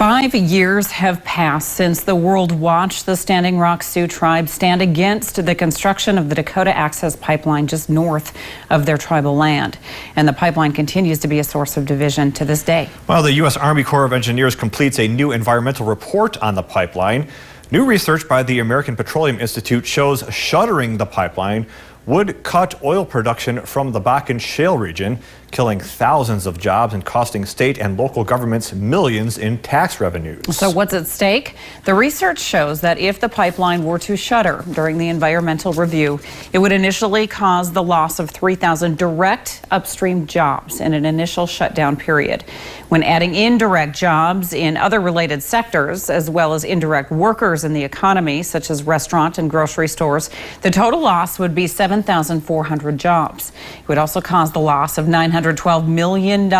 5 years have passed since the world watched the Standing Rock Sioux tribe stand against the construction of the Dakota Access Pipeline just north of their tribal land. And the pipeline continues to be a source of division to this day. Well, the U.S. Army Corps of Engineers completes a new environmental report on the pipeline. New research by the American Petroleum Institute shows shuttering the pipeline would cut oil production from the Bakken Shale region, killing thousands of jobs and costing state and local governments millions in tax revenues. So what's at stake? The research shows that if the pipeline were to shutter during the environmental review, it would initially cause the loss of 3,000 direct upstream jobs in an initial shutdown period. When adding indirect jobs in other related sectors, as well as indirect workers in the economy, such as restaurant and grocery stores, the total loss would be 7,400 jobs. It would also cause the loss of $912 million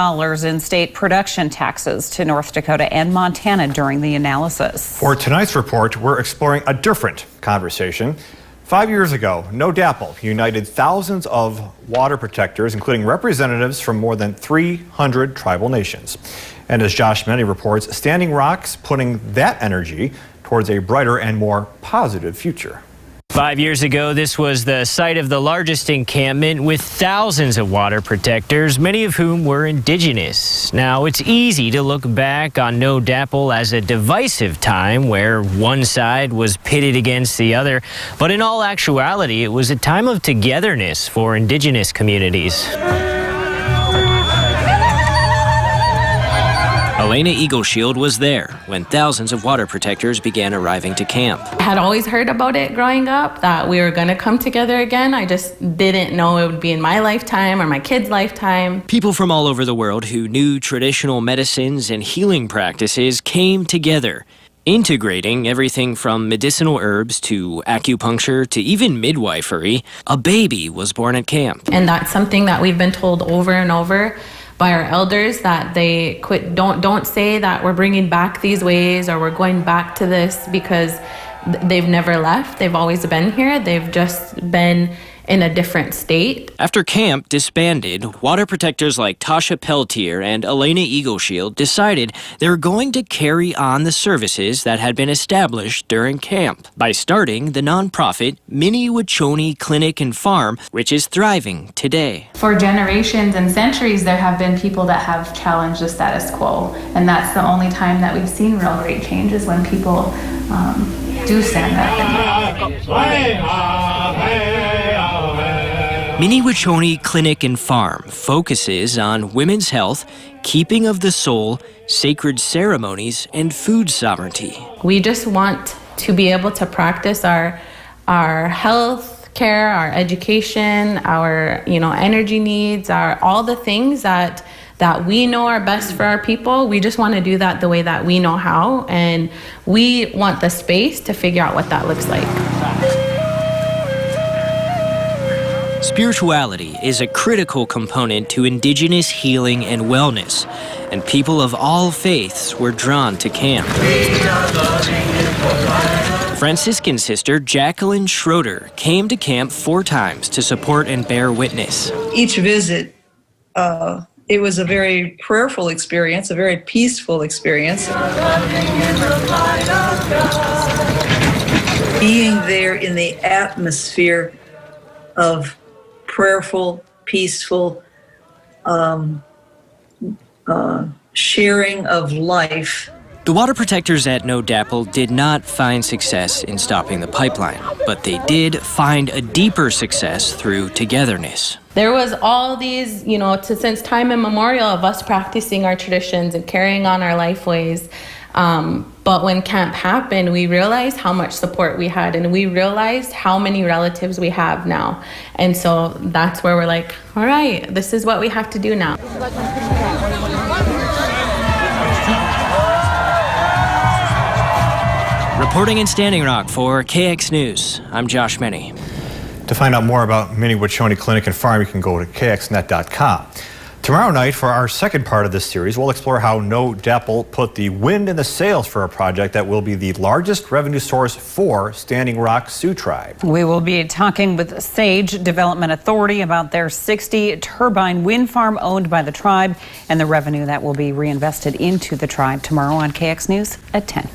in state production taxes to North Dakota and Montana during the analysis. For tonight's report, we're exploring a different conversation. 5 years ago, NoDAPL united thousands of water protectors, including representatives from more than 300 tribal nations. And as Josh Meny reports, Standing Rock's putting that energy towards a brighter and more positive future. 5 years ago, this was the site of the largest encampment with thousands of water protectors, many of whom were indigenous. Now, it's easy to look back on NoDAPL as a divisive time where one side was pitted against the other. But in all actuality, it was a time of togetherness for indigenous communities. Elena Eagleshield was there when thousands of water protectors began arriving to camp. I had always heard about it growing up, that we were going to come together again. I just didn't know it would be in my lifetime or my kids' lifetime. People from all over the world who knew traditional medicines and healing practices came together, integrating everything from medicinal herbs to acupuncture to even midwifery. A baby was born at camp. And that's something that we've been told over and over by our elders, that they don't say that we're bringing back these ways or we're going back to this, because they've never left. They've always been here. They've just been in a different state. After camp disbanded, water protectors like Tasha Peltier and Elena Eagleshield decided they were going to carry on the services that had been established during camp by starting the nonprofit Mini-Wachoni Clinic and Farm, which is thriving today. For generations and centuries, there have been people that have challenged the status quo, and that's the only time that we've seen real great change, is when people do stand up. Mini-Wachoni Clinic and Farm focuses on women's health, keeping of the soul, sacred ceremonies, and food sovereignty. We just want to be able to practice our health care, our education, our energy needs, all the things that we know are best for our people. We just want to do that the way that we know how, and we want the space to figure out what that looks like. Spirituality is a critical component to indigenous healing and wellness, and people of all faiths were drawn to camp. Franciscan sister Jacqueline Schroeder came to camp 4 times to support and bear witness. Each visit, it was a very prayerful experience, a very peaceful experience. Being there in the atmosphere of prayerful, peaceful sharing of life. The water protectors at NoDAPL did not find success in stopping the pipeline, but they did find a deeper success through togetherness. There was all these, since time immemorial, of us practicing our traditions and carrying on our life ways. But when camp happened, we realized how much support we had, and we realized how many relatives we have now. And so that's where we're like, all right, this is what we have to do now. Reporting in Standing Rock for KX News, I'm Josh Meny. To find out more about Mini-Wachoni Clinic and Farm, you can go to kxnet.com. Tomorrow night, for our second part of this series, we'll explore how NoDAPL put the wind in the sails for a project that will be the largest revenue source for Standing Rock Sioux Tribe. We will be talking with Sage Development Authority about their 60-turbine wind farm owned by the tribe and the revenue that will be reinvested into the tribe tomorrow on KX News at 10.